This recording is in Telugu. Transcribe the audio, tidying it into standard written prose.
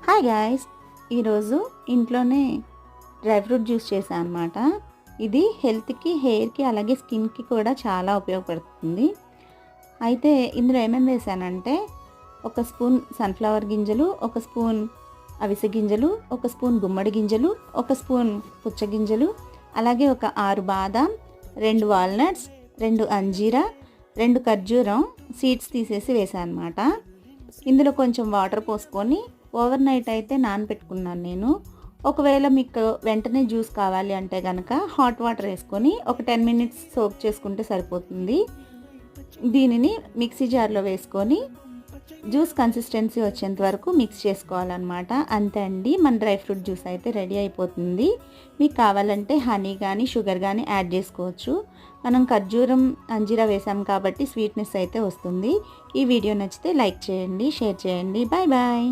హాయ్ గాయ్స్, ఈరోజు ఇంట్లోనే డ్రై ఫ్రూట్ జ్యూస్ చేశాను అనమాట. ఇది హెల్త్కి, హెయిర్కి అలాగే స్కిన్కి కూడా చాలా ఉపయోగపడుతుంది. అయితే ఇందులో ఏమేమి వేసానంటే, ఒక స్పూన్ సన్ఫ్లవర్ గింజలు, ఒక స్పూన్ అవిసె గింజలు, ఒక స్పూన్ గుమ్మడి గింజలు, ఒక స్పూన్ పుచ్చగింజలు, అలాగే ఒక 6 బాదాం, 2 వాల్నట్స్, 2 అంజీరా, 2 ఖర్జూరం సీడ్స్ తీసేసి వేసాను అనమాట. ఇందులో కొంచెం వాటర్ పోసుకొని ఓవర్ నైట్ అయితే నానబెట్టుకున్నాను నేను. ఒకవేళ మీకు వెంటనే జ్యూస్ కావాలి అంటే కనుక హాట్ వాటర్ వేసుకొని ఒక 10 మినిట్స్ సోక్ చేసుకుంటే సరిపోతుంది. దీనిని మిక్సీ జార్లో వేసుకొని జ్యూస్ కన్సిస్టెన్సీ వచ్చేంత వరకు మిక్స్ చేసుకోవాలన్నమాట. అంతే అండి, మన డ్రై ఫ్రూట్ జ్యూస్ అయితే రెడీ అయిపోతుంది. మీకు కావాలంటే హనీ కానీ షుగర్ కానీ యాడ్ చేసుకోవచ్చు. మనం ఖర్జూరం అంజీరా వేసాం కాబట్టి స్వీట్నెస్ అయితే వస్తుంది. ఈ వీడియో నచ్చితే లైక్ చేయండి, షేర్ చేయండి. Bye bye.